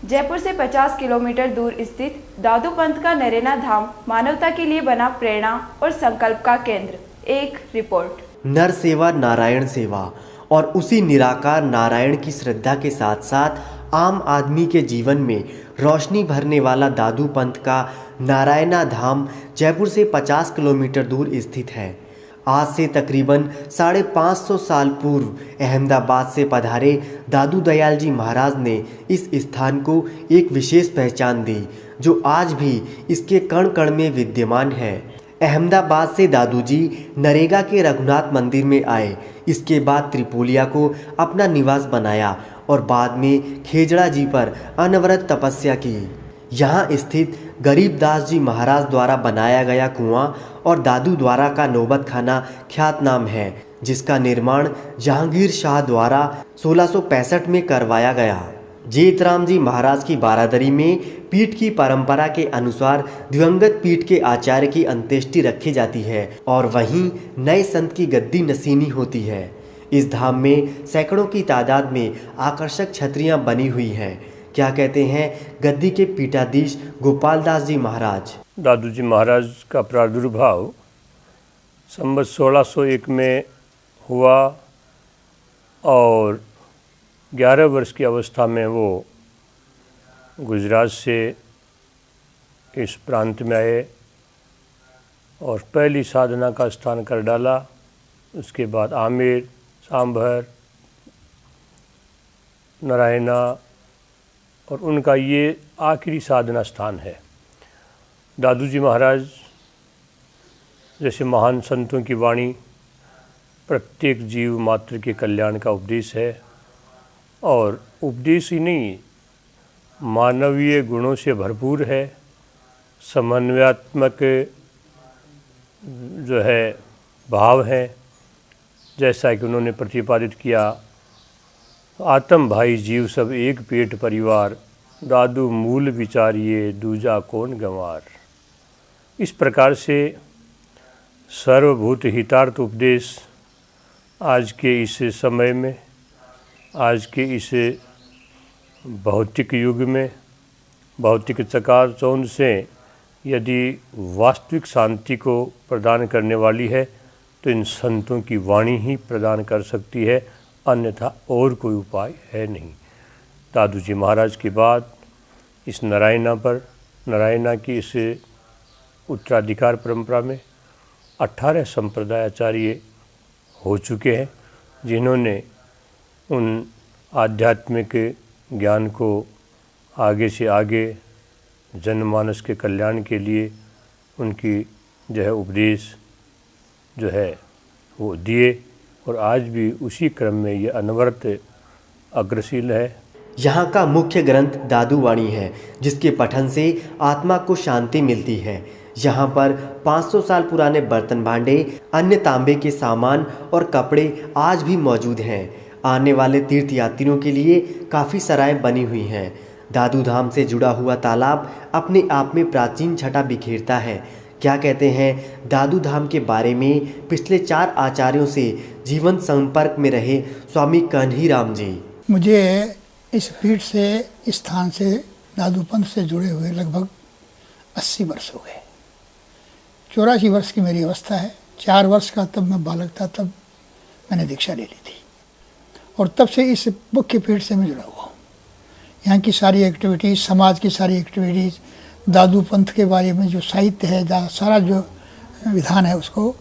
जयपुर से 50 किलोमीटर दूर स्थित दादू पंथ का नरैना धाम मानवता के लिए बना प्रेरणा और संकल्प का केंद्र। एक रिपोर्ट। नर सेवा नारायण सेवा और उसी निराकार नारायण की श्रद्धा के साथ साथ आम आदमी के जीवन में रोशनी भरने वाला दादू पंथ का नारायणा धाम जयपुर से 50 किलोमीटर दूर स्थित है। आज से तकरीबन 550 साल पूर्व अहमदाबाद से पधारे दादू दयाल जी महाराज ने इस स्थान को एक विशेष पहचान दी, जो आज भी इसके कण कण में विद्यमान है। अहमदाबाद से दादू जी नरेगा के रघुनाथ मंदिर में आए। इसके बाद त्रिपोलिया को अपना निवास बनाया और बाद में खेजड़ा जी पर अनवरत तपस्या की। यहाँ स्थित गरीबदास जी महाराज द्वारा बनाया गया कुआं और दादू द्वारा का नौबत खाना ख्यात नाम है, जिसका निर्माण जहांगीर शाह द्वारा 1665 में करवाया गया। जेतराम जी महाराज की बारादरी में पीठ की परंपरा के अनुसार दिवंगत पीठ के आचार्य की अंत्येष्टि रखी जाती है और वहीं नए संत की गद्दी नसीनी होती है। इस धाम में सैकड़ों की तादाद में आकर्षक छतरियां बनी हुई हैं। क्या कहते हैं गद्दी के पीठाधीश गोपाल दास जी महाराज। दादू जी महाराज का प्रादुर्भाव संवत 1601 में हुआ और 11 वर्ष की अवस्था में वो गुजरात से इस प्रांत में आए और पहली साधना का स्थान कर डाला। उसके बाद आमेर, सांभर, नारायणा और उनका ये आखिरी साधना स्थान है। दादू जी महाराज जैसे महान संतों की वाणी प्रत्येक जीव मात्र के कल्याण का उपदेश है और उपदेश ही नहीं, मानवीय गुणों से भरपूर है। समन्वयात्मक जो है भाव है, जैसा कि उन्होंने प्रतिपादित किया, आत्म भाई जीव सब एक पेट परिवार, दादू मूल विचारिए दूजा कौन गंवार। इस प्रकार से सर्वभूत हितार्थ उपदेश आज के इस समय में, आज के इस भौतिक युग में, भौतिक चकाचौंध से यदि वास्तविक शांति को प्रदान करने वाली है तो इन संतों की वाणी ही प्रदान कर सकती है, अन्यथा और कोई उपाय है नहीं। दादू जी महाराज के बाद इस नारायणा की इस उत्तराधिकार परंपरा में 18 संप्रदाय आचार्य हो चुके हैं, जिन्होंने उन आध्यात्मिक ज्ञान को आगे से आगे जनमानस के कल्याण के लिए उनकी जो है उपदेश जो है वो दिए और आज भी उसी क्रम में ये अनवरत अग्रशील है। यहाँ का मुख्य ग्रंथ दादू वाणी है, जिसके पठन से आत्मा को शांति मिलती है। यहाँ पर 500 साल पुराने बर्तन भांडे, अन्य तांबे के सामान और कपड़े आज भी मौजूद हैं। आने वाले तीर्थयात्रियों के लिए काफ़ी सराय बनी हुई हैं। दादू धाम से जुड़ा हुआ तालाब अपने आप में प्राचीन छटा बिखेरता है। क्या कहते हैं दादू धाम के बारे में पिछले 4 आचार्यों से जीवन संपर्क में रहे स्वामी कन्हीराम जी। मुझे इस पीठ से, इस स्थान से, दादू पंथ से जुड़े हुए लगभग 80 वर्ष हो गए। 84 वर्ष की मेरी अवस्था है। 4 वर्ष का तब मैं बालक था, तब मैंने दीक्षा ले ली थी और तब से इस मुख्य पीठ से मैं जुड़ा हुआ हूँ। यहाँ की सारी एक्टिविटीज़, समाज की सारी एक्टिविटीज़, दादू पंथ के बारे में जो साहित्य है, सारा जो विधान है, उसको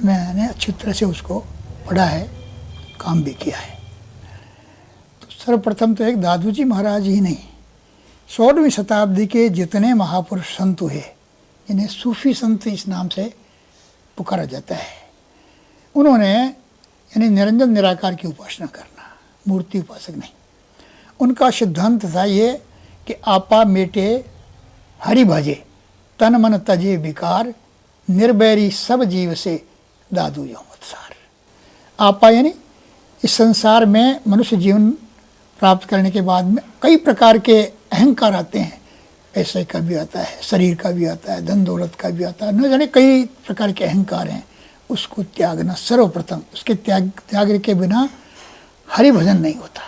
मैंने अच्छी तरह से उसको पढ़ा है, काम भी किया है। तो सर्वप्रथम तो एक दादू जी महाराज ही नहीं, 16वीं शताब्दी के जितने महापुरुष संत हुए, जिन्हें सूफी संत इस नाम से पुकारा जाता है, उन्होंने यानी निरंजन निराकार की उपासना करना, मूर्ति उपासक नहीं। उनका सिद्धांत था ये कि आपा मेटे हरि भजे, तन मन तजे विकार, निर्बैरी सब जीव से दादू यौमत्सार। आपा यानी इस संसार में मनुष्य जीवन प्राप्त करने के बाद में कई प्रकार के अहंकार आते हैं। पैसे का भी आता है, शरीर का भी आता है, धन दौलत का भी आता है, न जाने कई प्रकार के अहंकार हैं। उसको त्यागना सर्वप्रथम, उसके त्याग के बिना हरि भजन नहीं होता।